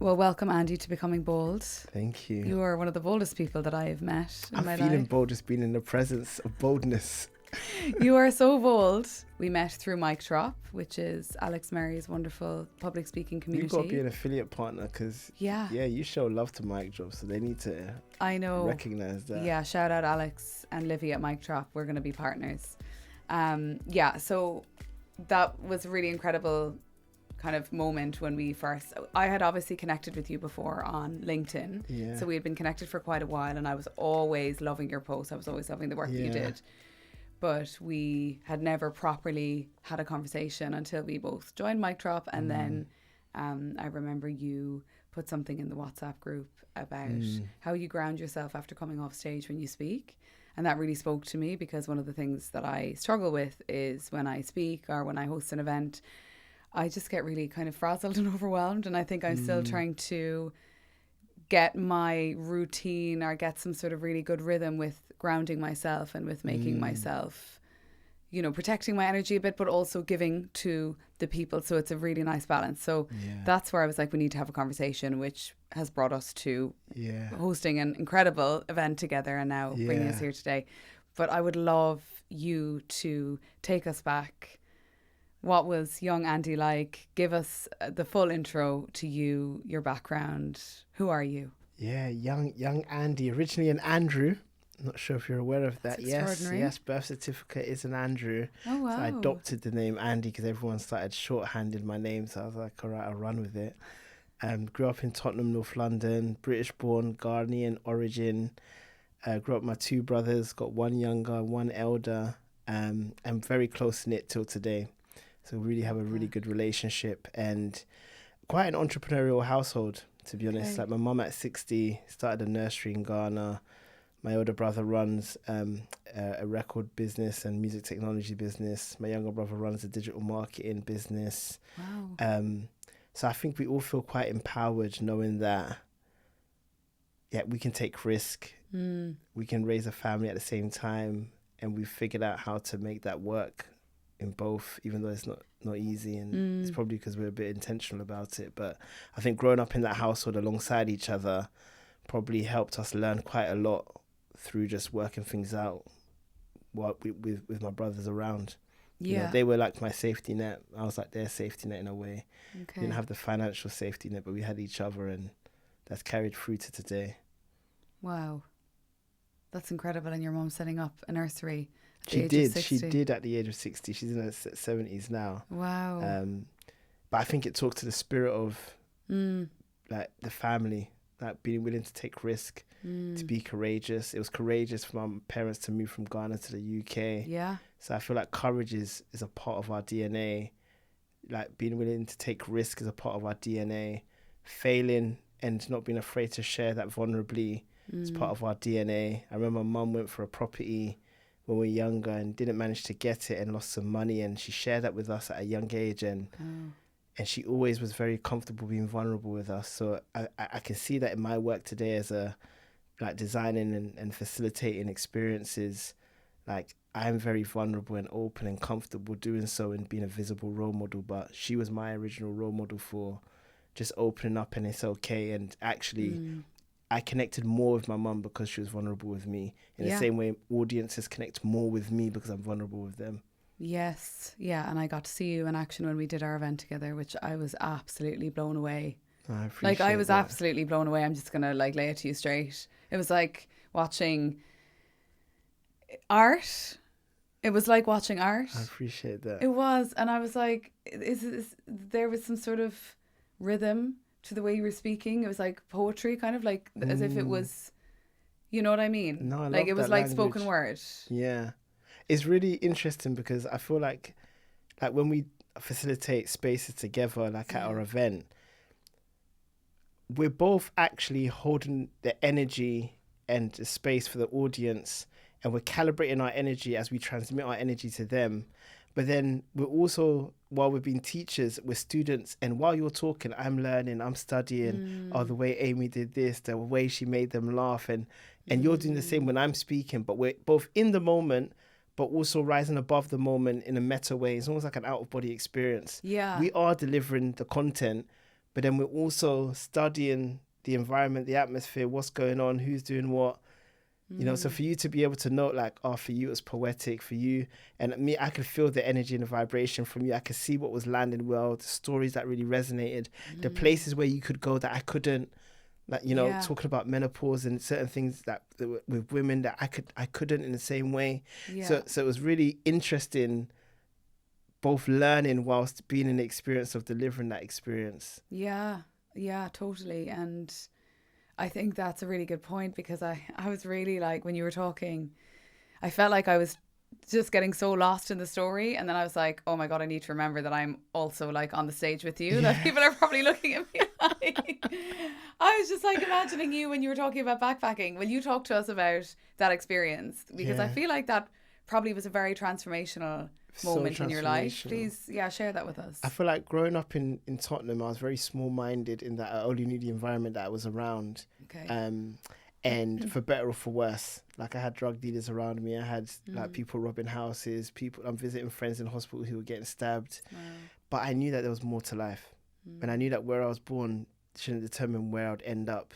Well, welcome, Andy, to Becoming Bold. Thank you. You are one of the boldest people that I have met in my I'm feeling life. bold just being in the presence of boldness. You are so bold. We met through Mic Drop, which is Alex Mary's wonderful public speaking community. You've got to be an affiliate partner because, you show love to Mic Drop, so they need to recognize that. Yeah, shout out Alex and Livy at Mic Drop. We're going to be partners. So that was a really incredible kind of moment when I had obviously connected with you before on LinkedIn. Yeah. So we had been connected for quite a while, and I was always loving your posts. I was always loving the work that you did. But we had never properly had a conversation until we both joined Mic Drop. And then I remember you put something in the WhatsApp group about how you ground yourself after coming off stage when you speak. And that really spoke to me, because one of the things that I struggle with is when I speak or when I host an event, I just get really kind of frazzled and overwhelmed. And I think I'm still trying to get my routine or get some sort of really good rhythm with grounding myself and with making myself, protecting my energy a bit, but also giving to the people. So it's a really nice balance. So that's where I was like, we need to have a conversation, which has brought us to hosting an incredible event together and now bringing us here today. But I would love you to take us back. What was young Andy like? Give us the full intro to you, your background. Who are you? Yeah, young Andy, originally an Andrew. I'm not sure if you're aware of that. Yes, birth certificate is an Andrew. Oh, wow. So I adopted the name Andy because everyone started shorthanding my name. So I was like, all right, I'll run with it. Grew up in Tottenham, North London, British born, Ghanaian origin. Grew up with my two brothers, got one younger, one elder. I'm very close-knit till today. So we really have a really good relationship and quite an entrepreneurial household, to be honest. Like my mum at 60 started a nursery in Ghana. My older brother runs a record business and music technology business. My younger brother runs a digital marketing business. Wow. So I think we all feel quite empowered knowing that, we can take risk. We can raise a family at the same time. And we've figured out how to make that work in both, even though it's not easy, and it's probably because we're a bit intentional about it. But I think growing up in that household alongside each other probably helped us learn quite a lot through just working things out with my brothers around. They were like my safety net. I was like their safety net in a way. We didn't have the financial safety net, but we had each other, and that's carried through to today. Wow, that's incredible. And your mum setting up a nursery. She did at the age of 60. She's in her 70s now. Wow. But I think it talked to the spirit of like the family, like being willing to take risk, to be courageous. It was courageous for my parents to move from Ghana to the UK. Yeah. So I feel like courage is a part of our DNA. Like being willing to take risk is a part of our DNA. Failing and not being afraid to share that vulnerably is part of our DNA. I remember my mum went for a property when we were younger and didn't manage to get it and lost some money, and she shared that with us at a young age, and she always was very comfortable being vulnerable with us. So I can see that in my work today as designing and facilitating experiences. Like I'm very vulnerable and open and comfortable doing so and being a visible role model, but she was my original role model for just opening up and it's okay. And actually I connected more with my mum because she was vulnerable with me. In the same way, audiences connect more with me because I'm vulnerable with them. Yes. Yeah. And I got to see you in action when we did our event together, which I was absolutely blown away. I appreciate that. I was absolutely blown away. I'm just going to lay it to you straight. It was like watching art. It was like watching art. I appreciate that. It was. And I was like, there was some sort of rhythm to the way you were speaking. It was like poetry, kind of like as if it was, you know what I mean? No, I love like it was that like language. spoken word. Yeah. It's really interesting because I feel like when we facilitate spaces together, like at our event, we're both actually holding the energy and the space for the audience, and we're calibrating our energy as we transmit our energy to them. But then we're also, while we've been teachers, we're students. And while you're talking, I'm learning, I'm studying. Oh, the way Amy did this, the way she made them laugh. And you're doing the same when I'm speaking. But we're both in the moment, but also rising above the moment in a meta way. It's almost like an out-of-body experience. Yeah. We are delivering the content, but then we're also studying the environment, the atmosphere, what's going on, who's doing what. You know, so for you to be able to know, like, oh, for you it was poetic, for you, and me, I could feel the energy and the vibration from you. I could see what was landing well, the stories that really resonated, the places where you could go that I couldn't, like, you know, talking about menopause and certain things that were with women that I couldn't in the same way. So it was really interesting, both learning whilst being in the experience of delivering that experience. Yeah, totally. And I think that's a really good point, because I was really like, when you were talking, I felt like I was just getting so lost in the story, and then I was like, oh my God, I need to remember that I'm also like on the stage with you, that people are probably looking at me like, I was just like imagining you when you were talking about backpacking. Will you talk to us about that experience? Because I feel like that probably was a very transformational moment in your life. Please, share that with us. I feel like growing up in Tottenham, I was very small-minded in that I only knew the environment that I was around. Okay. And for better or for worse, like, I had drug dealers around me. I had like people robbing houses, I'm visiting friends in hospital who were getting stabbed. Wow. But I knew that there was more to life. And I knew that where I was born shouldn't determine where I'd end up.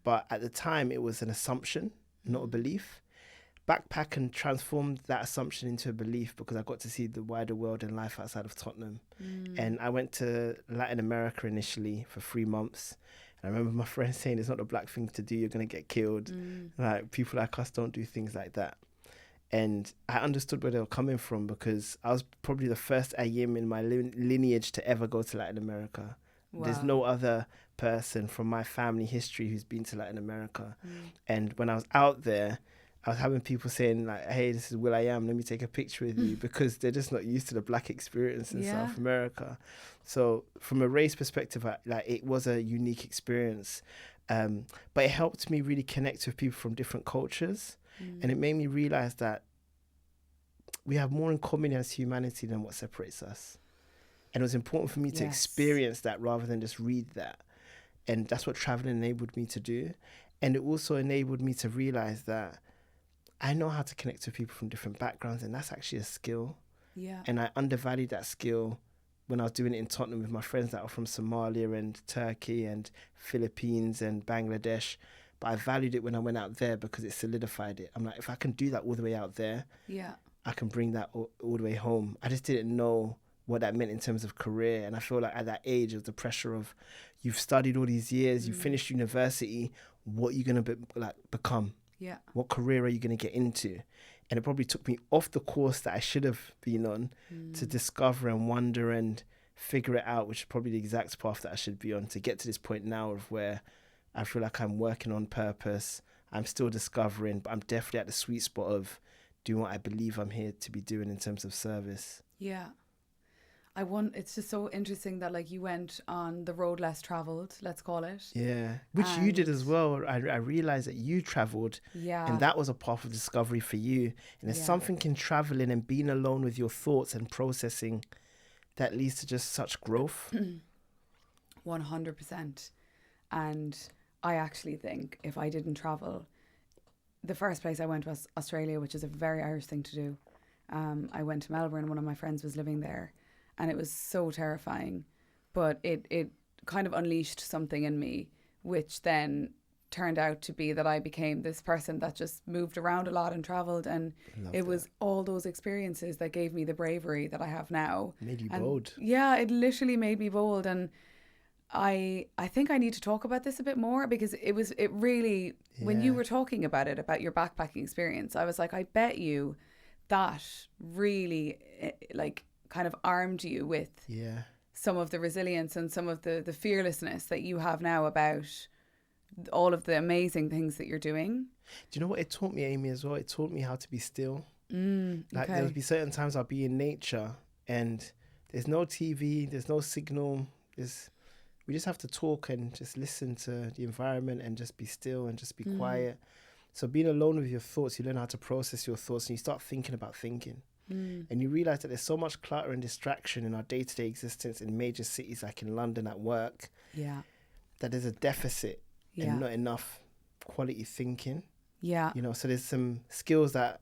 But at the time, it was an assumption, not a belief. Backpacking transformed that assumption into a belief, because I got to see the wider world and life outside of Tottenham. And I went to Latin America initially for 3 months. And I remember my friends saying, it's not a black thing to do, you're going to get killed. Like, people like us don't do things like that. And I understood where they were coming from, because I was probably the first Ayim in my lineage to ever go to Latin America. Wow. There's no other person from my family history who's been to Latin America. And when I was out there, I was having people saying, like, hey, this is Will I Am, let me take a picture with you, because they're just not used to the black experience in South America. So from a race perspective, like, it was a unique experience. But it helped me really connect with people from different cultures. And it made me realize that we have more in common as humanity than what separates us. And it was important for me to experience that rather than just read that. And that's what traveling enabled me to do. And it also enabled me to realize that I know how to connect with people from different backgrounds, and that's actually a skill. Yeah. And I undervalued that skill when I was doing it in Tottenham with my friends that are from Somalia and Turkey and Philippines and Bangladesh. But I valued it when I went out there, because it solidified it. I'm like, if I can do that all the way out there, I can bring that all the way home. I just didn't know what that meant in terms of career. And I feel like at that age, of the pressure of, you've studied all these years, you finished university, what are you going to become? Yeah. What career are you going to get into? And it probably took me off the course that I should have been on to discover and wonder and figure it out, which is probably the exact path that I should be on to get to this point now of where I feel like I'm working on purpose. I'm still discovering, but I'm definitely at the sweet spot of doing what I believe I'm here to be doing in terms of service. Yeah. It's just so interesting that, like, you went on the road less traveled, let's call it. Yeah, which you did as well. I realized that you traveled, and that was a path of discovery for you. And there's something in traveling and being alone with your thoughts and processing that leads to just such growth. 100%. And I actually think if I didn't travel, the first place I went was Australia, which is a very Irish thing to do. I went to Melbourne. One of my friends was living there. And it was so terrifying, but it kind of unleashed something in me, which then turned out to be that I became this person that just moved around a lot and travelled. And it was all those experiences that gave me the bravery that I have now. Made you bold. Yeah, it literally made me bold. And I think I need to talk about this a bit more, because it really, when you were talking about it, about your backpacking experience, I was like, I bet you that really, like, kind of armed you with some of the resilience and some of the fearlessness that you have now about all of the amazing things that you're doing. Do you know what it taught me, Amy, as well? It taught me how to be still. Like, there would be certain times I'll be in nature and there's no TV, there's no signal. We just have to talk and just listen to the environment and just be still and just be quiet. So being alone with your thoughts, you learn how to process your thoughts and you start thinking about thinking. And you realize that there's so much clutter and distraction in our day-to-day existence in major cities like in London at work, that there's a deficit and not enough quality thinking. Yeah. You know, so there's some skills that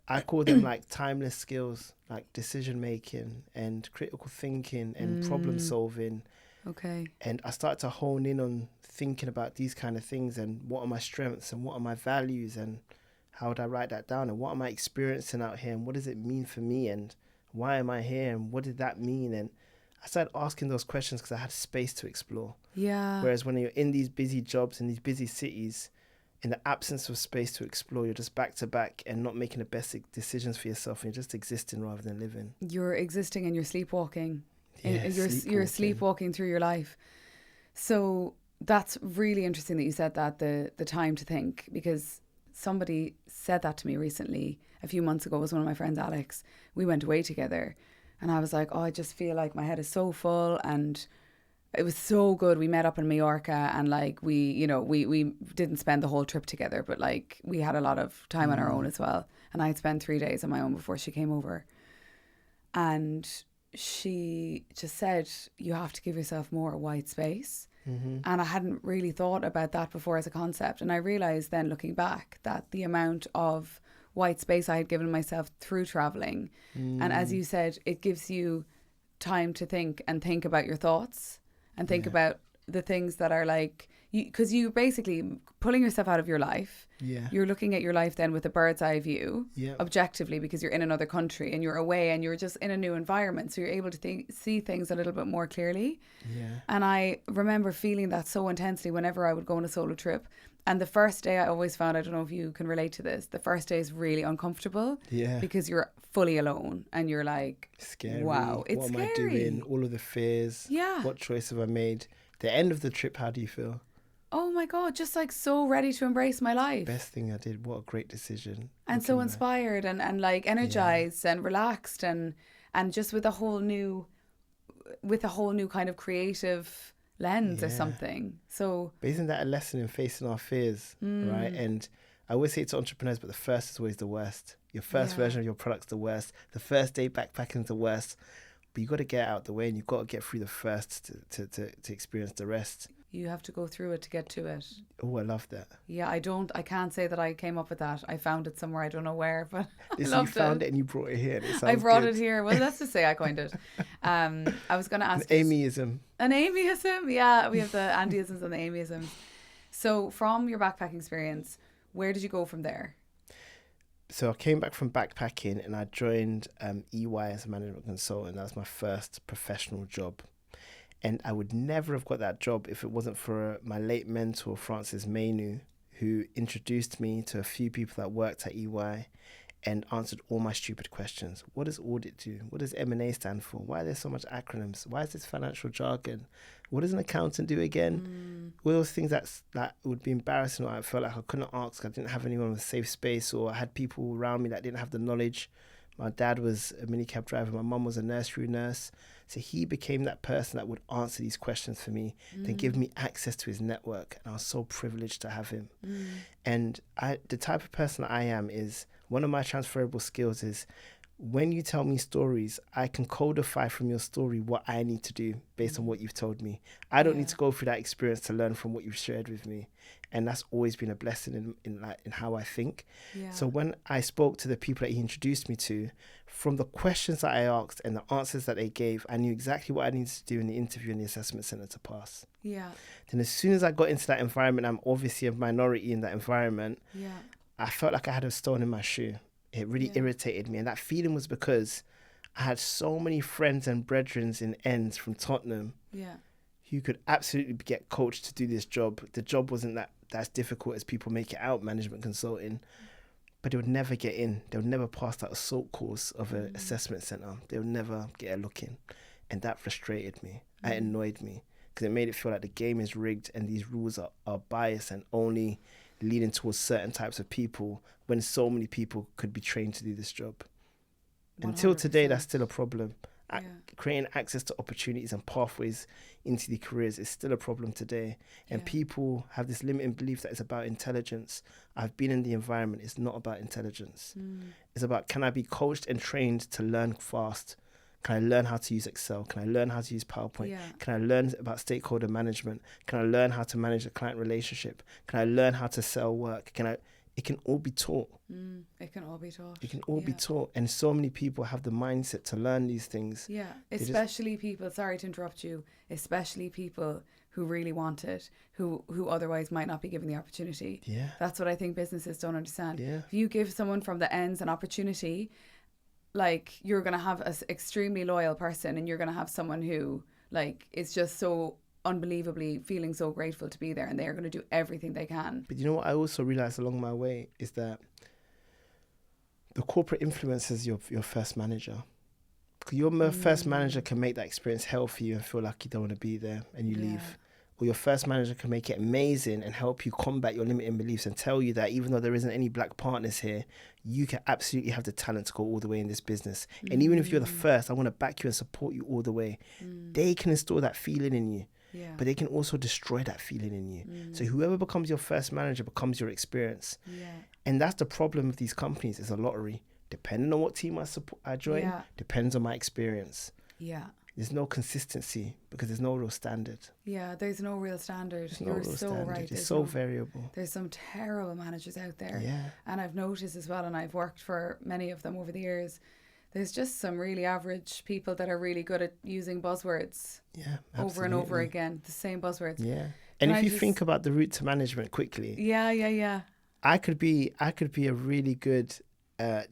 I call them like timeless skills, like decision making and critical thinking and problem solving Okay. And I started to hone in on thinking about these kind of things and what are my strengths and what are my values and how would I write that down and what am I experiencing out here and what does it mean for me and why am I here and what did that mean? And I started asking those questions because I had space to explore. Yeah. Whereas when you're in these busy jobs in these busy cities, in the absence of space to explore, you're just back to back and not making the best decisions for yourself, and you're just existing rather than living. You're existing and you're sleepwalking. Yeah, You're sleepwalking through your life. So that's really interesting that you said that, the time to think, because somebody said that to me recently. A few months ago, it was one of my friends, Alex. We went away together and I was like, oh, I just feel like my head is so full, and it was so good. We met up in Mallorca and like we didn't spend the whole trip together, but like we had a lot of time on our own as well. And I had spent 3 days on my own before she came over. And she just said, you have to give yourself more white space. Mm-hmm. And I hadn't really thought about that before as a concept. And I realised then looking back that the amount of white space I had given myself through travelling. And as you said, it gives you time to think and think about your thoughts and think about the things that are like, because you basically pulling yourself out of your life. Yeah. You're looking at your life then with a bird's eye view, Yeah. objectively, because you're in another country and you're away and you're just in a new environment. So you're able to see things a little bit more clearly. Yeah. And I remember feeling that so intensely whenever I would go on a solo trip. And the first day I always found, I don't know if you can relate to this, the first day is really uncomfortable. Yeah. Because you're fully alone and you're like, Scary. wow, it's what scary. am I doing? All of the fears. Yeah. What choice have I made? The end of the trip, how do you feel? Oh my God, just like so ready to embrace my life. Best thing I did. What a great decision. And so inspired and like energized and relaxed and just with a whole new kind of creative lens or something. So, but isn't that a lesson in facing our fears, right? And I always say to entrepreneurs, but the first is always the worst. Your first version of your product's the worst. The first day backpacking is the worst. But you got to get out the way and you've got to get through the first to experience the rest. you have to go through it to get to it. Oh, I love that. Yeah, I can't say that I came up with that. I found it somewhere, I don't know where, but Listen, I loved you found it and you brought it here. I brought it here. Well, let's just say I coined it. I was going to ask An Amyism. An Amyism, yeah. We have the Andyisms and the Amyisms. So from your backpacking experience, where did you go from there? So I came back from backpacking and I joined EY as a management consultant. That was my first professional job. And I would never have got that job if it wasn't for my late mentor, Francis Mainoo, who introduced me to a few people that worked at EY and answered all my stupid questions. What does audit do? What does M&A stand for? Why are there so much acronyms? Why is this financial jargon? What does an accountant do again? All those things that would be embarrassing, or I felt like I couldn't ask. I didn't have anyone with a safe space, or I had people around me that didn't have the knowledge. My dad was a minicab driver. My mum was a nursery nurse. So he became that person that would answer these questions for me, then give me access to his network. And I was so privileged to have him. And the type of person I am is, one of my transferable skills is, when you tell me stories, I can codify from your story what I need to do based on what you've told me. I don't need to go through that experience to learn from what you've shared with me. And that's always been a blessing in how I think. Yeah. So when I spoke to the people that he introduced me to, from the questions that I asked and the answers that they gave, I knew exactly what I needed to do in the interview and the assessment center to pass. Yeah. Then as soon as I got into that environment, I'm obviously a minority in that environment. Yeah. I felt like I had a stone in my shoe. It really irritated me. And that feeling was because I had so many friends and brethren in ends from Tottenham who could absolutely get coached to do this job. The job wasn't that's difficult as people make it out, management consulting, but they would never get in. They would never pass that assault course of an assessment center. They would never get a look in. And that frustrated me. It annoyed me because it made it feel like the game is rigged and these rules are biased and only leading towards certain types of people when so many people could be trained to do this job. 100%. Until today, that's still a problem. Creating access to opportunities and pathways into the careers is still a problem today. And people have this limiting belief that it's about intelligence. I've been in the environment. It's not about intelligence. It's about, can I be coached and trained to learn fast? Can I learn how to use Excel? Can I learn how to use PowerPoint? Can I learn about stakeholder management? Can I learn how to manage a client relationship? Can I learn how to sell work? It can all be taught. It can all be taught. It can all be taught. And so many people have the mindset to learn these things. Yeah, especially people, sorry to interrupt you, especially people who really want it, who otherwise might not be given the opportunity. Yeah. That's what I think businesses don't understand. Yeah. If you give someone from the ends an opportunity, like, you're going to have an extremely loyal person, and you're going to have someone who, like, is just so unbelievably feeling so grateful to be there, and they're going to do everything they can. But you know what I also realized along my way is that the corporate influence is your first manager. Your first manager can make that experience hell for you and feel like you don't want to be there and you leave. Or your first manager can make it amazing and help you combat your limiting beliefs and tell you that even though there isn't any black partners here, you can absolutely have the talent to go all the way in this business. And even if you're the first, I want to back you and support you all the way. They can install that feeling in you. Yeah. But they can also destroy that feeling in you. So whoever becomes your first manager becomes your experience. Yeah. And that's the problem with these companies. It's a lottery. Depending on what team I join, depends on my experience. Yeah. There's no consistency because there's no real standard. Yeah, there's no real standard. You're so standard. right. It's so variable. There's some terrible managers out there. Yeah. And I've noticed as well, and I've worked for many of them over the years, there's just some really average people that are really good at using buzzwords over and over again, the same buzzwords. Yeah. And if you think about the route to management quickly. Yeah. I could be a really good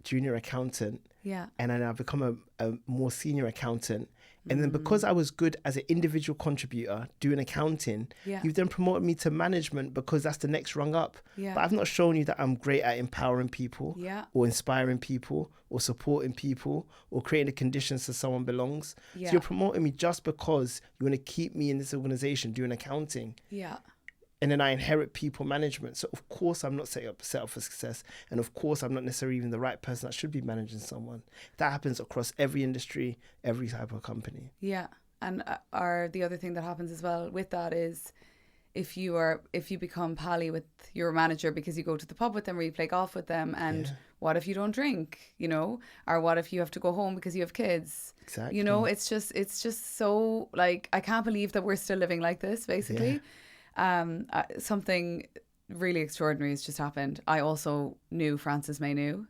junior accountant. Yeah. And then I've become a more senior accountant. And then because I was good as an individual contributor doing accounting, you've then promoted me to management because that's the next rung up. Yeah. But I've not shown you that I'm great at empowering people or inspiring people or supporting people or creating the conditions so someone belongs. Yeah. So you're promoting me just because you want to keep me in this organization doing accounting. Yeah. And then I inherit people management. So of course I'm not set up for success. And of course I'm not necessarily even the right person that should be managing someone. That happens across every industry, every type of company. Yeah. And the other thing that happens as well with that is if you become pally with your manager because you go to the pub with them or you play golf with them, and what if you don't drink, or what if you have to go home because you have kids? Exactly. It's just so, like, I can't believe that we're still living like this, basically. Yeah. Something really extraordinary has just happened. I also knew Francis Mainoo.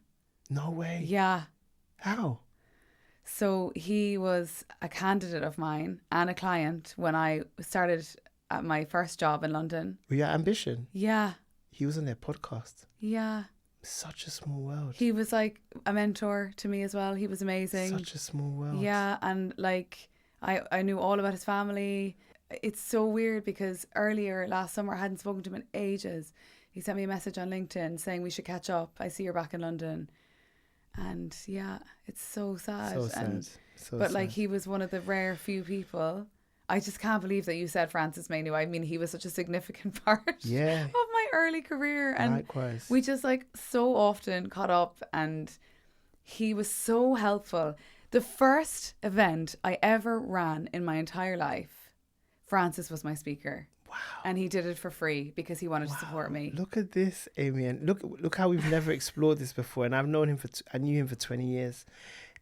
No way. Yeah. How? So he was a candidate of mine and a client when I started at my first job in London. Were you at Ambition? Yeah. He was on their podcast. Yeah. Such a small world. He was like a mentor to me as well. He was amazing. Such a small world. Yeah. And like I knew all about his family. It's so weird because earlier last summer I hadn't spoken to him in ages. He sent me a message on LinkedIn saying we should catch up. I see you're back in London. And yeah, it's so sad. So sad. But like, he was one of the rare few people. I just can't believe that you said Francis Mainoo. I mean, he was such a significant part of my early career. And likewise, we just like so often caught up, and he was so helpful. The first event I ever ran in my entire life, Francis was my speaker. Wow. And he did it for free because he wanted to support me. Look at this, Amy. And look how we've never explored this before. And I've known him I knew him for 20 years.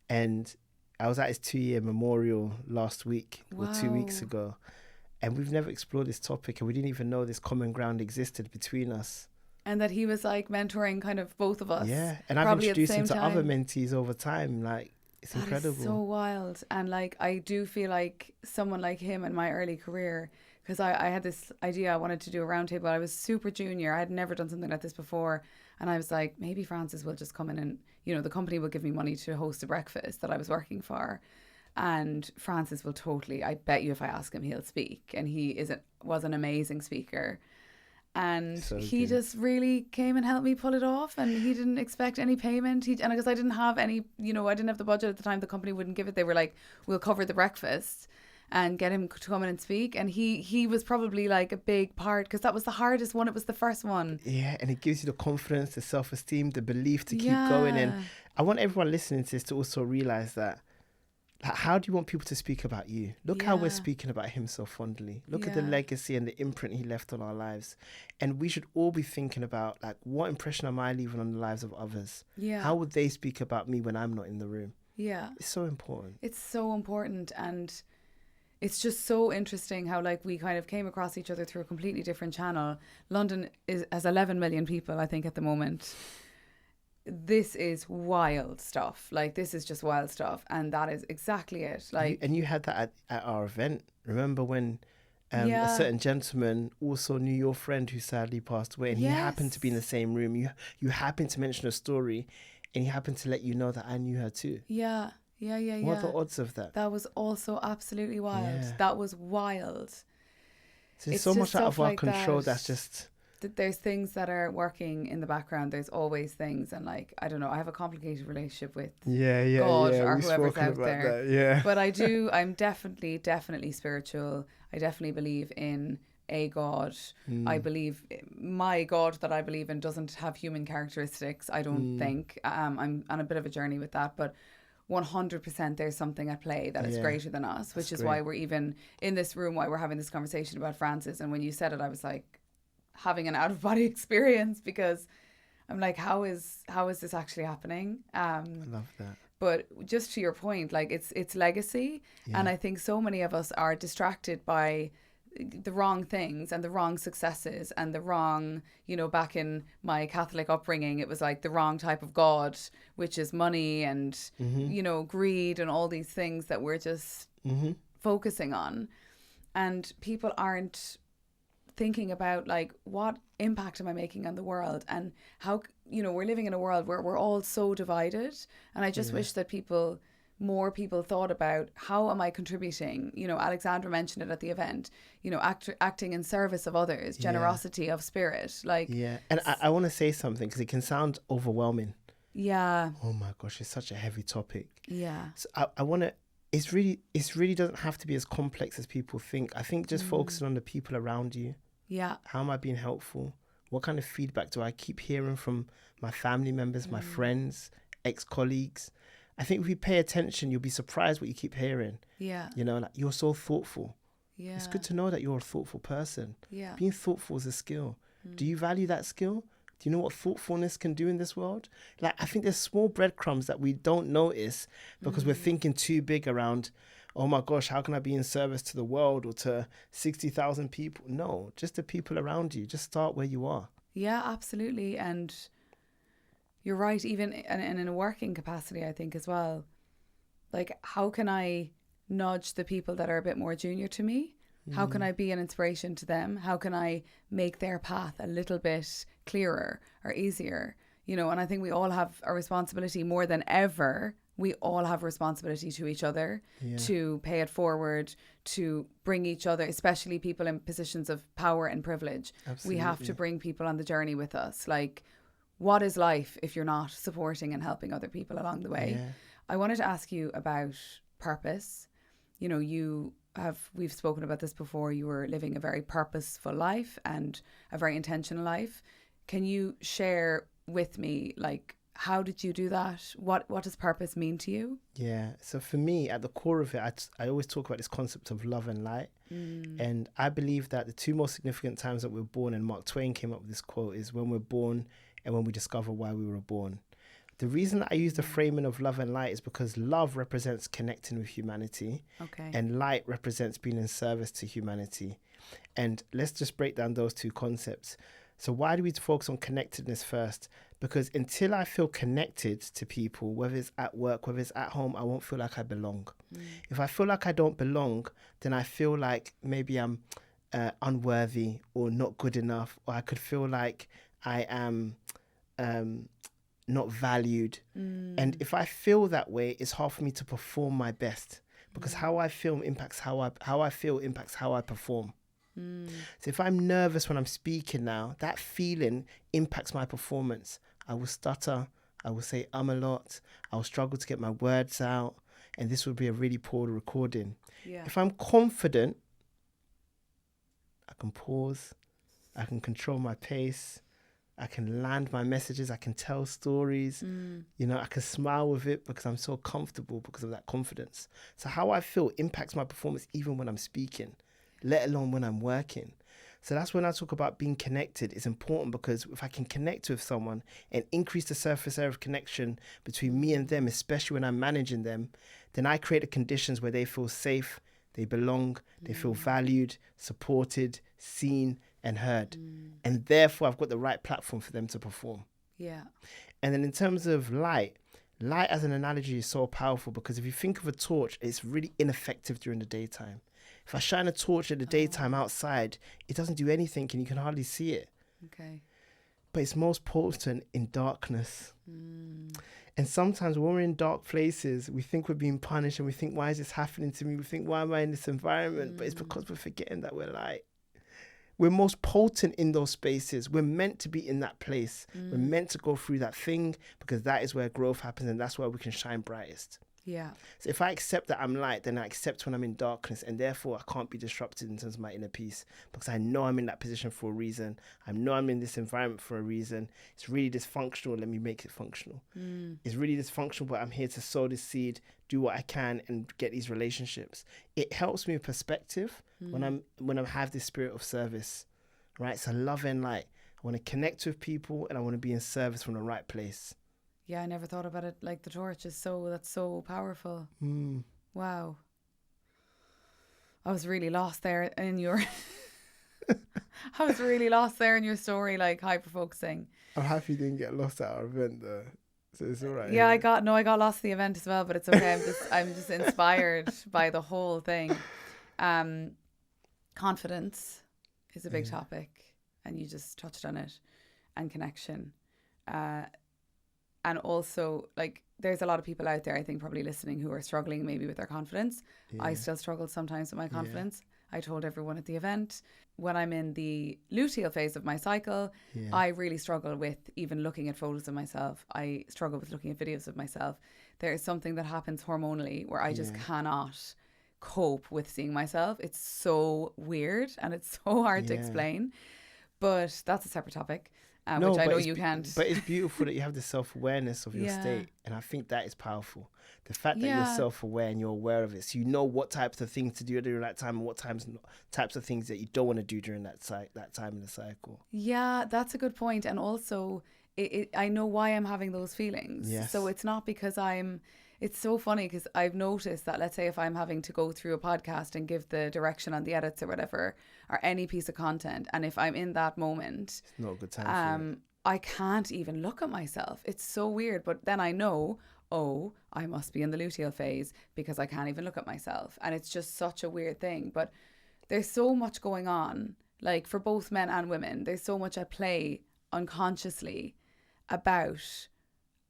And I was at his 2-year memorial last week or 2 weeks ago. And we've never explored this topic. And we didn't even know this common ground existed between us. And that he was like mentoring kind of both of us. Yeah. And I've introduced him to other mentees over time. Like, it's incredible. That is so wild. And like, I do feel like someone like him in my early career, because I had this idea I wanted to do a roundtable. I was super junior. I had never done something like this before. And I was like, maybe Francis will just come in and, the company will give me money to host a breakfast that I was working for. And Francis will totally, I bet you if I ask him, he'll speak. And he was an amazing speaker. And so he just really came and helped me pull it off, and he didn't expect any payment. And because I didn't have any, I didn't have the budget at the time, the company wouldn't give it. They were like, we'll cover the breakfast and get him to come in and speak. And he was probably like a big part, because that was the hardest one. It was the first one. Yeah, and it gives you the confidence, the self-esteem, the belief to keep going. And I want everyone listening to this to also realize that, like, how do you want people to speak about you? Look how we're speaking about him so fondly. Look at the legacy and the imprint he left on our lives. And we should all be thinking about, like, what impression am I leaving on the lives of others? Yeah. How would they speak about me when I'm not in the room? Yeah. It's so important. It's so important. And it's just so interesting how like we kind of came across each other through a completely different channel. London has 11 million people, I think, at the moment. This is wild stuff. Like, this is just wild stuff. And that is exactly it. Like, And you had that at our event. Remember when a yeah, certain gentleman also knew your friend who sadly passed away, and he happened to be in the yes. same room. You happened to mention a story, and he happened to let you know that I knew her too. Yeah, What are the yeah. odds of that? That was also absolutely wild. Yeah. That was wild. So there's It's so just much out stuff of our like control that. that's just... There's things that are working in the background. There's always things, and like, I don't know, I have a complicated relationship with God or We've whoever's spoken out about there. that, yeah. But I'm definitely spiritual. I definitely believe in a God. I believe my God that I believe in doesn't have human characteristics, I don't think. I'm on a bit of a journey with that, but 100% there's something at play that is Yeah, greater than us, which that's is why great. we're even in this room, why we're having this conversation about Francis. And when you said it, I was like having an out of body experience, because I'm like, how is this actually happening? I love that. But just to your point, like, it's legacy. Yeah. And I think so many of us are distracted by the wrong things and the wrong successes and the wrong, back in my Catholic upbringing, it was like the wrong type of God, which is money and, greed and all these things that we're just focusing on. And people aren't thinking about, like, what impact am I making on the world, and how, we're living in a world where we're all so divided. And I just wish that more people thought about, how am I contributing? Alexandra mentioned it at the event, acting in service of others, generosity of spirit. Like, yeah. And I want to say something, because it can sound overwhelming. Yeah. Oh my gosh, it's such a heavy topic. Yeah. So I want to, it really doesn't have to be as complex as people think. I think just focusing on the people around you. Yeah. How am I being helpful? What kind of feedback do I keep hearing from my family members, my friends, ex-colleagues? I think if you pay attention, you'll be surprised what you keep hearing. Yeah. Like, you're so thoughtful. Yeah. It's good to know that you're a thoughtful person. Yeah. Being thoughtful is a skill. Do you value that skill? Do you know what thoughtfulness can do in this world? Like, I think there's small breadcrumbs that we don't notice because we're thinking too big around, oh my gosh, how can I be in service to the world or to 60,000 people? No, just the people around you. Just start where you are. Yeah, absolutely. And you're right, even and in a working capacity, I think as well. Like, how can I nudge the people that are a bit more junior to me? How can I be an inspiration to them? How can I make their path a little bit clearer or easier? And I think we all have a responsibility more than ever. We all have a responsibility to each other to pay it forward, to bring each other, especially people in positions of power and privilege. Absolutely. We have to bring people on the journey with us. Like, what is life if you're not supporting and helping other people along the way? Yeah. I wanted to ask you about purpose. We've spoken about this before. You were living a very purposeful life and a very intentional life. Can you share with me, like, how did you do that? What does purpose mean to you? Yeah. So for me, at the core of it, I always talk about this concept of love and light. And I believe that the two most significant times that we're born, and Mark Twain came up with this quote, is when we're born and when we discover why we were born. The reason that I use the framing of love and light is because love represents connecting with humanity. Okay. And light represents being in service to humanity. And let's just break down those two concepts. So why do we focus on connectedness first? Because until I feel connected to people, whether it's at work, whether it's at home, I won't feel like I belong. If I feel like I don't belong, then I feel like maybe I'm unworthy or not good enough, or I could feel like I am not valued. And if I feel that way, it's hard for me to perform my best, because how I feel impacts how I feel impacts how I perform. So if I'm nervous when I'm speaking now, that feeling impacts my performance. I will stutter, I will say a lot, I'll struggle to get my words out, and this would be a really poor recording. Yeah. If I'm confident, I can pause, I can control my pace, I can land my messages, I can tell stories, I can smile with it because I'm so comfortable because of that confidence. So how I feel impacts my performance even when I'm speaking, let alone when I'm working. So that's when I talk about being connected. It's important because if I can connect with someone and increase the surface area of connection between me and them, especially when I'm managing them, then I create the conditions where they feel safe, They belong, they feel valued, supported, seen and heard. And therefore, I've got the right platform for them to perform. Yeah. And then in terms of light as an analogy is so powerful, because if you think of a torch, it's really ineffective during the daytime. If I shine a torch in the daytime outside, it doesn't do anything and you can hardly see it. Okay. But it's most potent in darkness. And sometimes when we're in dark places, we think we're being punished and we think, why is this happening to me? We think, why am I in this environment? But it's because we're forgetting that we're light. We're most potent in those spaces. We're meant to be in that place. We're meant to go through that thing because that is where growth happens and that's where we can shine brightest. Yeah. So if I accept that I'm light, then I accept when I'm in darkness, and therefore I can't be disrupted in terms of my inner peace because I know I'm in that position for a reason. I know I'm in this environment for a reason. It's really dysfunctional. Let me make it functional. It's really dysfunctional, but I'm here to sow this seed, do what I can, and get these relationships. It helps me with perspective when I have this spirit of service, right? So love and light. I want to connect with people, and I want to be in service from the right place. Yeah, I never thought about it like the torch is that's so powerful. Wow. I was really lost there in your story, like hyper-focusing. I'm happy you didn't get lost at our event though. So it's all right. Yeah, I got lost at the event as well, but it's okay. I'm just inspired by the whole thing. Confidence is a big topic and you just touched on it, and connection. And also, like, there's a lot of people out there, I think, probably listening who are struggling maybe with their confidence. Yeah. I still struggle sometimes with my confidence. Yeah. I told everyone at the event, when I'm in the luteal phase of my cycle, I really struggle with even looking at photos of myself. I struggle with looking at videos of myself. There is something that happens hormonally where I just cannot cope with seeing myself. It's so weird and it's so hard to explain. But that's a separate topic. Which I know you can't. But it's beautiful that you have the self-awareness of your state. And I think that is powerful. The fact that you're self-aware and you're aware of it. So you know what types of things to do during that time and what types of things that you don't want to do during that time in the cycle. Yeah, that's a good point. And also, I know why I'm having those feelings. Yes. So it's not because it's so funny because I've noticed that, let's say if I'm having to go through a podcast and give the direction on the edits or whatever, or any piece of content, and if I'm in that moment, it's not a good time for it. I can't even look at myself. It's so weird. But then I know, I must be in the luteal phase because I can't even look at myself. And it's just such a weird thing. But there's so much going on, like for both men and women. There's so much at play unconsciously about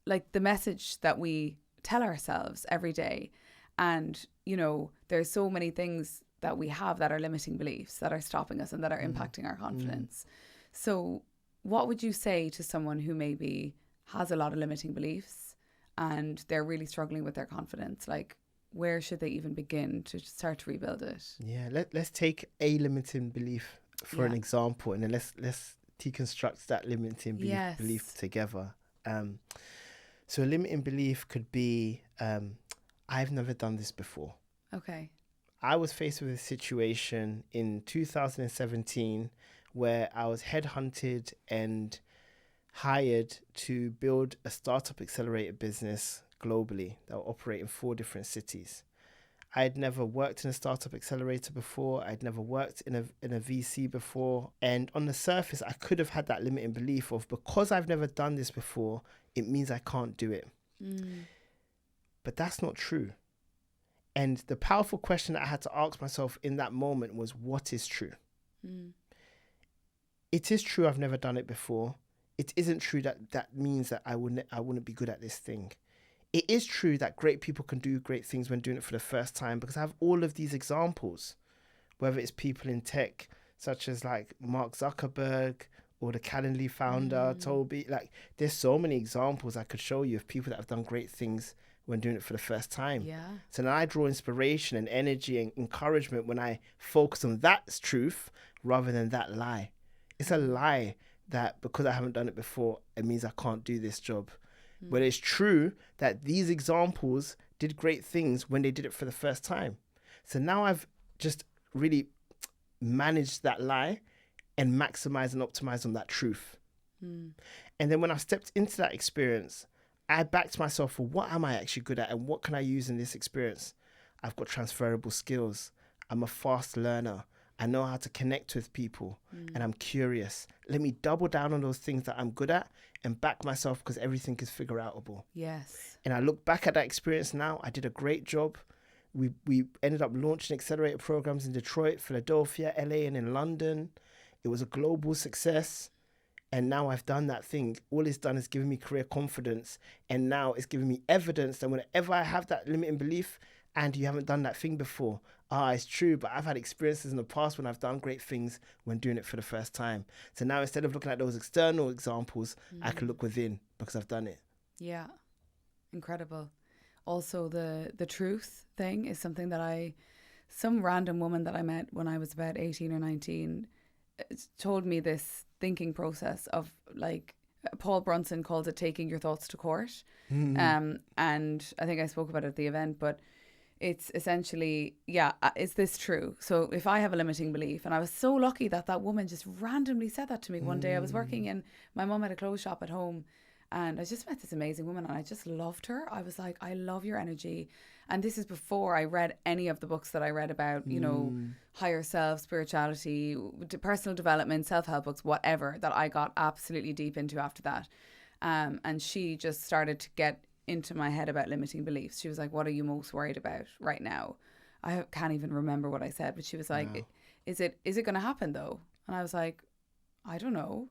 like the message that we tell ourselves every day. And, you know, there's so many things that we have that are limiting beliefs that are stopping us and that are impacting our confidence. So what would you say to someone who maybe has a lot of limiting beliefs and they're really struggling with their confidence? Like, where should they even begin to start to rebuild it? Yeah, let's take a limiting belief for an example, and then let's deconstruct that limiting belief together. So a limiting belief could be, I've never done this before. Okay. I was faced with a situation in 2017 where I was headhunted and hired to build a startup accelerator business globally that will operate in 4 different cities. I had never worked in a startup accelerator before. I'd never worked in a VC before. And on the surface, I could have had that limiting belief of, because I've never done this before, it means I can't do it. But that's not true. And the powerful question that I had to ask myself in that moment was, what is true? It is true I've never done it before. It isn't true that means that I wouldn't be good at this thing. It is true that great people can do great things when doing it for the first time, because I have all of these examples, whether it's people in tech, such as like Mark Zuckerberg or the Calendly founder, Toby. Like, there's so many examples I could show you of people that have done great things when doing it for the first time. Yeah. So now I draw inspiration and energy and encouragement when I focus on that truth rather than that lie. It's a lie that because I haven't done it before, it means I can't do this job. But it's true that these examples did great things when they did it for the first time. So now I've just really managed that lie and maximized and optimized on that truth. And then when I stepped into that experience, I backed myself for what am I actually good at and what can I use in this experience? I've got transferable skills. I'm a fast learner. I know how to connect with people and I'm curious. Let me double down on those things that I'm good at and back myself because everything is figure outable. Yes. And I look back at that experience now. I did a great job. We ended up launching accelerator programs in Detroit, Philadelphia, LA, and in London. It was a global success. And now I've done that thing. All it's done is given me career confidence. And now it's giving me evidence that whenever I have that limiting belief, and you haven't done that thing before. It's true, but I've had experiences in the past when I've done great things when doing it for the first time. So now instead of looking at those external examples, I can look within because I've done it. Yeah. Incredible. Also, the truth thing is something that some random woman that I met when I was about 18 or 19 told me this thinking process of like, Paul Brunson called it taking your thoughts to court. And I think I spoke about it at the event, but it's essentially, is this true? So if I have a limiting belief, and I was so lucky that woman just randomly said that to me one day. I was working in, my mum had a clothes shop at home, and I just met this amazing woman and I just loved her. I was like, I love your energy. And this is before I read any of the books that I read about, you know, higher self, spirituality, personal development, self-help books, whatever, that I got absolutely deep into after that. And she just started to get into my head about limiting beliefs. She was like, what are you most worried about right now? I can't even remember what I said, but she was like, wow. Is it going to happen though? And I was like, I don't know.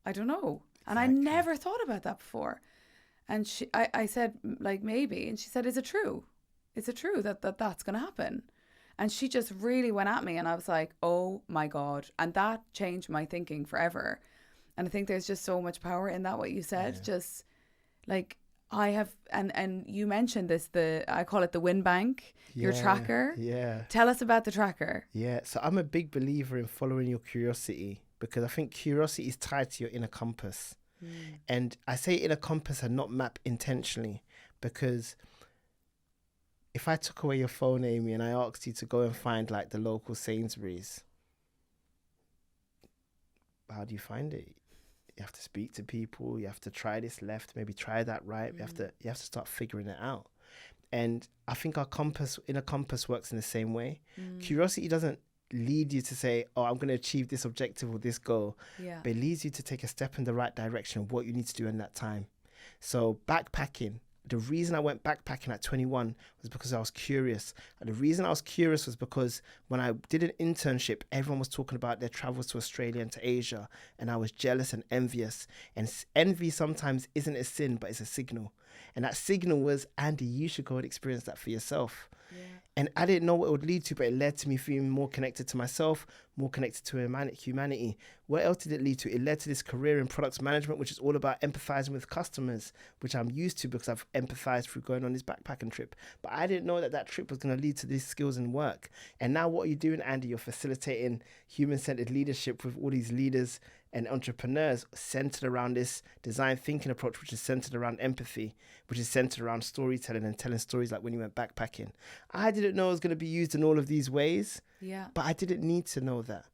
Exactly. And I never thought about that before. And I said, like, maybe. And she said, is it true? Is it true that that's going to happen? And she just really went at me. And I was like, oh my God. And that changed my thinking forever. And I think there's just so much power in that, what you said. Yeah. Just like, I have, and you mentioned this, I call it the win bank, your tracker. Yeah. Tell us about the tracker. Yeah. So I'm a big believer in following your curiosity, because I think curiosity is tied to your inner compass. And I say inner compass and not map intentionally, because if I took away your phone, Amy, and I asked you to go and find like the local Sainsbury's, how do you find it? You have to speak to people. You have to try this left, maybe try that right. You have to start figuring it out. And I think our inner compass works in the same way. Curiosity doesn't lead you to say, oh, I'm going to achieve this objective or this goal. Yeah. But it leads you to take a step in the right direction of what you need to do in that time. So backpacking. The reason I went backpacking at 21 was because I was curious. And the reason I was curious was because when I did an internship, everyone was talking about their travels to Australia and to Asia. And I was jealous and envious. And envy sometimes isn't a sin, but it's a signal. And that signal was, Andy, you should go and experience that for yourself. Yeah. And I didn't know what it would lead to, but it led to me feeling more connected to myself, more connected to humanity. What else did it lead to? It led to this career in products management, which is all about empathizing with customers, which I'm used to because I've empathized through going on this backpacking trip. But I didn't know that trip was going to lead to these skills in work. And now what are you doing, Andy? You're facilitating human-centered leadership with all these leaders and entrepreneurs centered around this design thinking approach, which is centered around empathy, which is centered around storytelling and telling stories like when you went backpacking. I didn't know it was going to be used in all of these ways, but I didn't need to know that.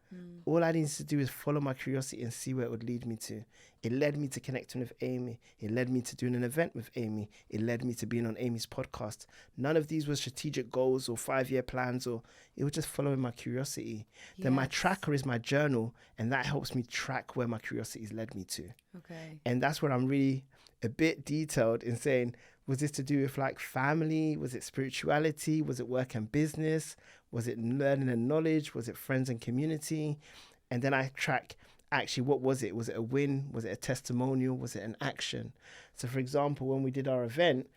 All I needed to do is follow my curiosity and see where it would lead me to. It led me to connecting with Amy. It led me to doing an event with Amy. It led me to being on Amy's podcast. None of these were strategic goals or 5-year plans, or it was just following my curiosity. Yes. Then my tracker is my journal, and that helps me track where my curiosity has led me to. Okay. And that's where I'm really a bit detailed in saying, was this to do with like family? Was it spirituality? Was it work and business? Was it learning and knowledge? Was it friends and community? And then I track, actually, what was it? Was it a win? Was it a testimonial? Was it an action? So for example, when we did our event,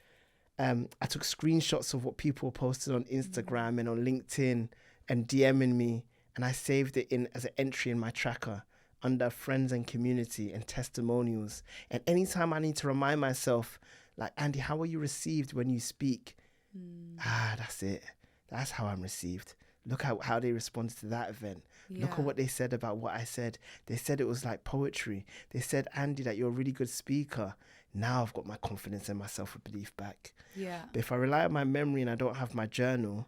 I took screenshots of what people posted on Instagram and on LinkedIn and DMing me, and I saved it in as an entry in my tracker under friends and community and testimonials. And anytime I need to remind myself, like, Andy, how are you received when you speak? That's it. That's how I'm received. Look how they responded to that event. Yeah. Look at what they said about what I said. They said it was like poetry. They said, Andy, that you're a really good speaker. Now I've got my confidence and my self-belief back. Yeah. But if I rely on my memory and I don't have my journal,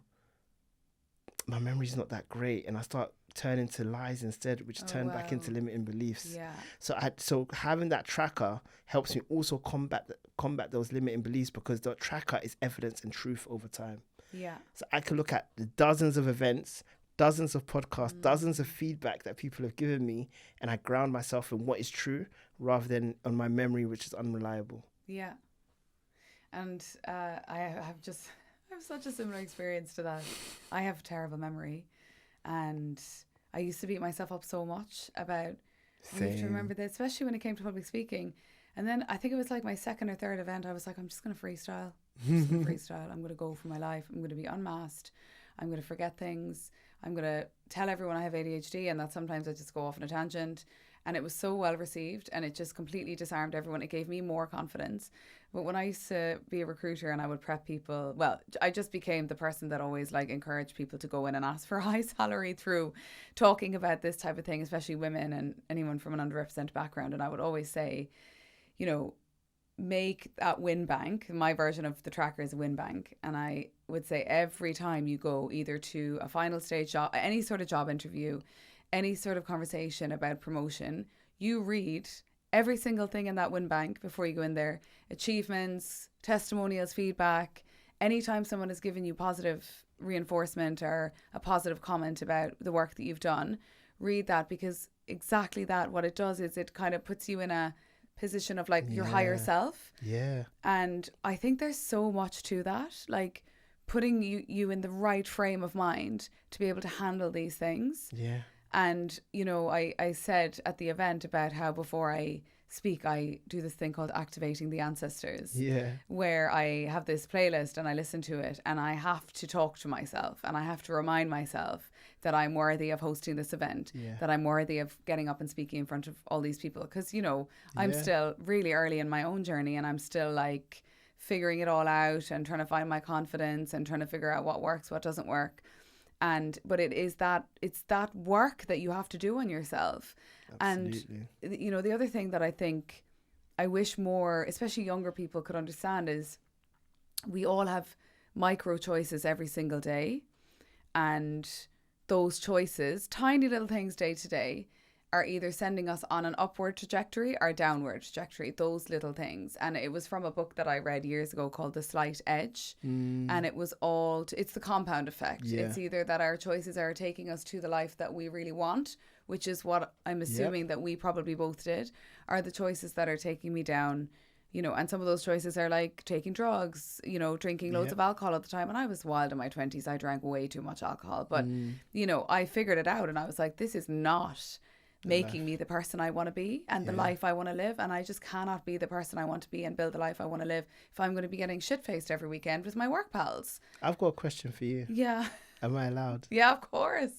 my memory's not that great. And I start turning to lies instead, which turn back into limiting beliefs. Yeah. So having that tracker helps me also combat those limiting beliefs, because the tracker is evidence and truth over time. Yeah. So I can look at the dozens of events, dozens of podcasts, dozens of feedback that people have given me, and I ground myself in what is true rather than on my memory, which is unreliable. Yeah. And I have such a similar experience to that. I have terrible memory, and I used to beat myself up so much about, you have to remember this, especially when it came to public speaking. And then I think it was like my second or third event, I was like, I'm just going to freestyle. I'm going to go for my life. I'm going to be unmasked. I'm going to forget things. I'm going to tell everyone I have ADHD and that sometimes I just go off on a tangent. And it was so well received, and it just completely disarmed everyone. It gave me more confidence. But when I used to be a recruiter and I would prep people, well, I just became the person that always like encouraged people to go in and ask for a high salary through talking about this type of thing, especially women and anyone from an underrepresented background. And I would always say, you know, make that win bank. My version of the tracker is a win bank. And I would say every time you go either to a final stage job, any sort of job interview, any sort of conversation about promotion, you read every single thing in that win bank before you go in there. Achievements, testimonials, feedback. Anytime someone has given you positive reinforcement or a positive comment about the work that you've done, read that, because exactly that, what it does is it kind of puts you in a position of like your higher self. Yeah. And I think there's so much to that, like putting you in the right frame of mind to be able to handle these things. Yeah. And, you know, I said at the event about how before I speak, I do this thing called activating the ancestors. Yeah. Where I have this playlist and I listen to it and I have to talk to myself and I have to remind myself that I'm worthy of hosting this event, that I'm worthy of getting up and speaking in front of all these people. Because, you know, I'm still really early in my own journey and I'm still like figuring it all out and trying to find my confidence and trying to figure out what works, what doesn't work. But it's that work that you have to do on yourself. Absolutely. And, you know, the other thing that I think I wish more, especially younger people, could understand is we all have micro choices every single day. And those choices, tiny little things day to day, are either sending us on an upward trajectory or downward trajectory, those little things. And it was from a book that I read years ago called The Slight Edge. And it was it's the compound effect. Yeah. It's either that our choices are taking us to the life that we really want, which is what I'm assuming that we probably both did, are the choices that are taking me down, you know. And some of those choices are like taking drugs, you know, drinking loads of alcohol at the time. And I was wild in my 20s. I drank way too much alcohol. But, you know, I figured it out and I was like, this is not making me the person I want to be and the life I want to live. And I just cannot be the person I want to be and build the life I want to live if I'm going to be getting shit-faced every weekend with my work pals. I've got a question for you. Yeah. Am I allowed? Yeah, of course.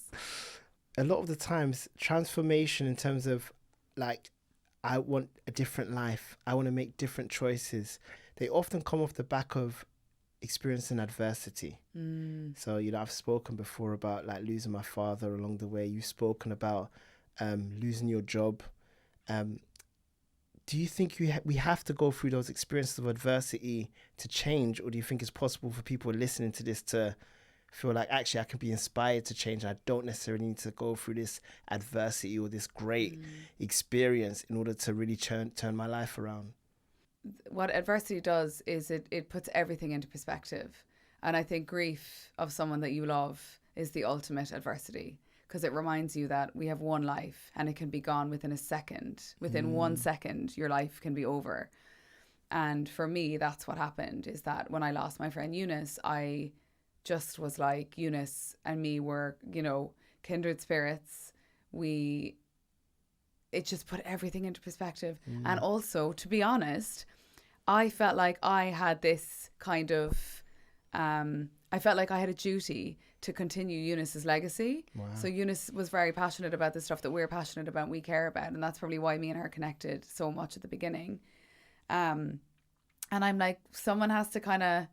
A lot of the times, transformation in terms of like, I want a different life, I want to make different choices, they often come off the back of experiencing adversity. So, you know, I've spoken before about like losing my father along the way. You've spoken about losing your job. Do you think we have to go through those experiences of adversity to change, or do you think it's possible for people listening to this to feel like actually I can be inspired to change? I don't necessarily need to go through this adversity or this great experience in order to really turn my life around. What adversity does is it puts everything into perspective. And I think grief of someone that you love is the ultimate adversity, because it reminds you that we have one life and it can be gone within a second. Within 1 second, your life can be over. And for me, that's what happened, is that when I lost my friend Eunice, I just was like, Eunice and me were, you know, kindred spirits. It just put everything into perspective. And also, to be honest, I felt like I had this kind of, I felt like I had a duty to continue Eunice's legacy. Wow. So Eunice was very passionate about the stuff that we're passionate about, we care about. And that's probably why me and her connected so much at the beginning. And I'm like, someone has to kind of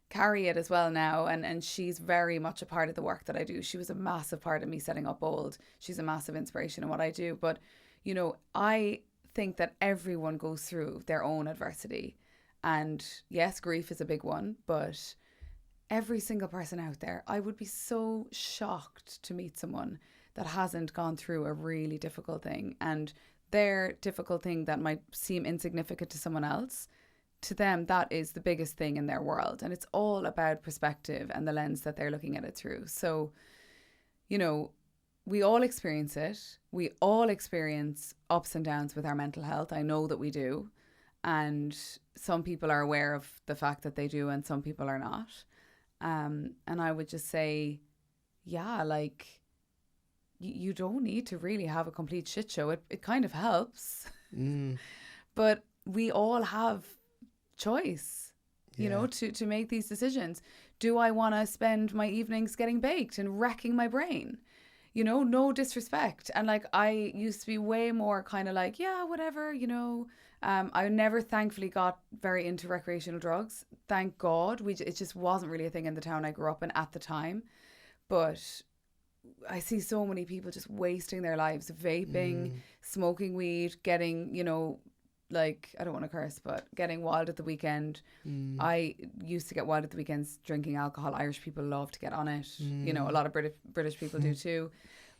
carry it as well now. And she's very much a part of the work that I do. She was a massive part of me setting up Bold. She's a massive inspiration in what I do. But, you know, I think that everyone goes through their own adversity. And yes, grief is a big one, but every single person out there, I would be so shocked to meet someone that hasn't gone through a really difficult thing. And their difficult thing that might seem insignificant to someone else to them, that is the biggest thing in their world. And it's all about perspective and the lens that they're looking at it through. So, you know, we all experience it. We all experience ups and downs with our mental health. I know that we do. And some people are aware of the fact that they do and some people are not. And I would just say, yeah, like, you don't need to really have a complete shit show. It kind of helps. But we all have choice, you know, to make these decisions. Do I want to spend my evenings getting baked and wrecking my brain? You know, no disrespect. And like, I used to be way more kind of like, yeah, whatever, you know. I never thankfully got very into recreational drugs. Thank God. It just wasn't really a thing in the town I grew up in at the time. But I see so many people just wasting their lives, vaping, smoking weed, getting, you know, like, I don't want to curse, but getting wild at the weekend. I used to get wild at the weekends drinking alcohol. Irish people love to get on it. You know, a lot of British people do too.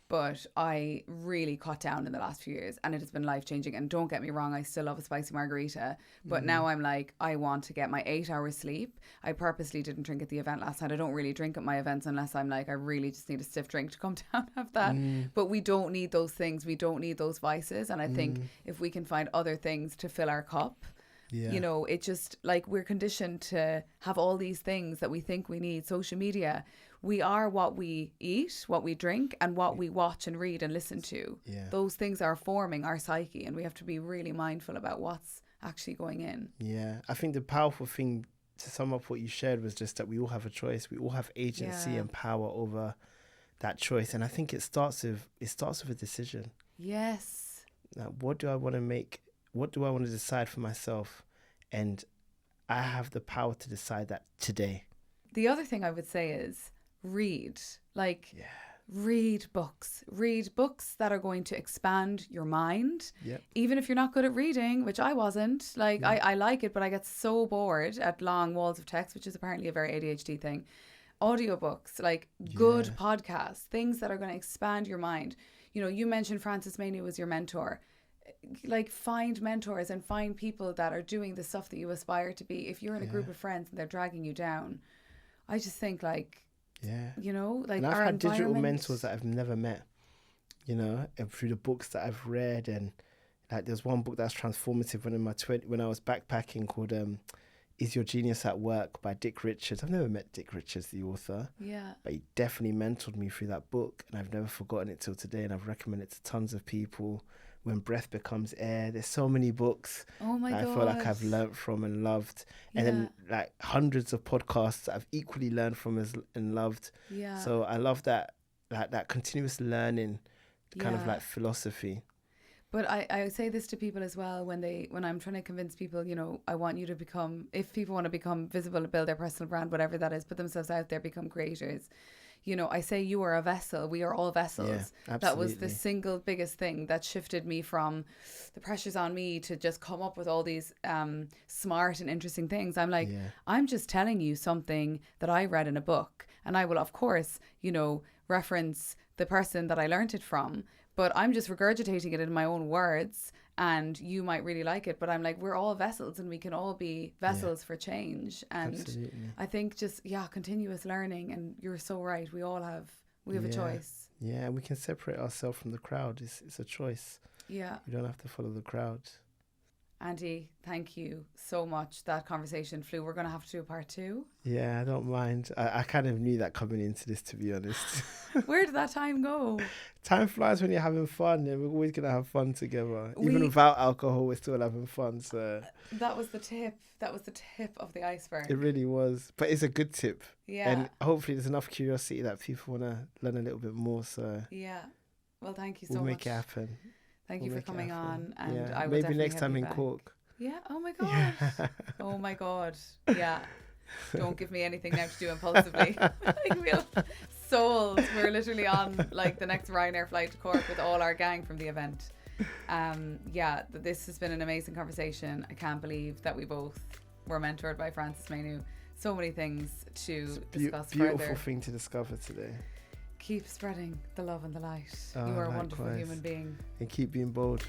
But I really cut down in the last few years and it has been life-changing. And don't get me wrong, I still love a spicy margarita. But now I'm like, I want to get my 8 hours sleep. I purposely didn't drink at the event last night. I don't really drink at my events unless I'm like, I really just need a stiff drink to come down and have that. But we don't need those things. We don't need those vices. And I think if we can find other things to fill our cup, you know, it just like we're conditioned to have all these things that we think we need. Social media. We are what we eat, what we drink, and what we watch and read and listen to. Those things are forming our psyche, and we have to be really mindful about what's actually going in. Yeah, I think the powerful thing to sum up what you shared was just that we all have a choice. We all have agency and power over that choice, and I think it starts with a decision. Yes. Now, what do I want to make? What do I want to decide for myself? And I have the power to decide that today. The other thing I would say is read. Like, read books that are going to expand your mind. Even if you're not good at reading, which I wasn't. Like, I like it, but I get so bored at long walls of text, which is apparently a very ADHD thing. Audiobooks, like good podcasts, things that are going to expand your mind. You know, you mentioned Francis Mainoo as your mentor. Like, find mentors and find people that are doing the stuff that you aspire to be. If you're in a group of friends and they're dragging you down, I just think like, you know, like, and I've had digital mentors that I've never met, you know, and through the books that I've read. And like, there's one book that's transformative when I was backpacking called Is Your Genius at Work by Dick Richards. I've never met Dick Richards, the author, but he definitely mentored me through that book, and I've never forgotten it till today, and I've recommended it to tons of people. When Breath Becomes Air. There's so many books that I feel like I've learnt from and loved. And then like hundreds of podcasts that I've equally learned from and loved. So I love that, like, that continuous learning kind of like philosophy. But I say this to people as well when I'm trying to convince people, you know, I want you to become, if people want to become visible, build their personal brand, whatever that is, put themselves out there, become creators. You know, I say you are a vessel. We are all vessels. That was the single biggest thing that shifted me from the pressures on me to just come up with all these smart and interesting things. I'm like, I'm just telling you something that I read in a book. And I will, of course, you know, reference the person that I learnt it from. But I'm just regurgitating it in my own words. And you might really like it, but I'm like, we're all vessels and we can all be vessels for change. And I think just, continuous learning. And you're so right. We have a choice. Yeah, we can separate ourselves from the crowd. It's a choice. Yeah. You don't have to follow the crowd. Andy, thank you so much. That conversation flew. We're going to have to do a part 2. Yeah, I don't mind. I kind of knew that coming into this, to be honest. Where did that time go? Time flies when you're having fun, and we're always going to have fun together. Even without alcohol, we're still having fun. So that was the tip. That was the tip of the iceberg. It really was. But it's a good tip. Yeah. And hopefully there's enough curiosity that people want to learn a little bit more. So yeah. Well, thank you so much. much. We'll make it happen. Thank you for coming on. And I will maybe definitely next time in back. Cork. Yeah. Oh my God. Yeah. Oh my God. Yeah. Don't give me anything now to do impulsively. Sold. We're literally on like the next Ryanair flight to Cork with all our gang from the event. This has been an amazing conversation. I can't believe that we both were mentored by Francis Mainoo. So many things to discuss further. Beautiful thing to discover today. Keep spreading the love and the light. You are a wonderful human being. And keep being bold.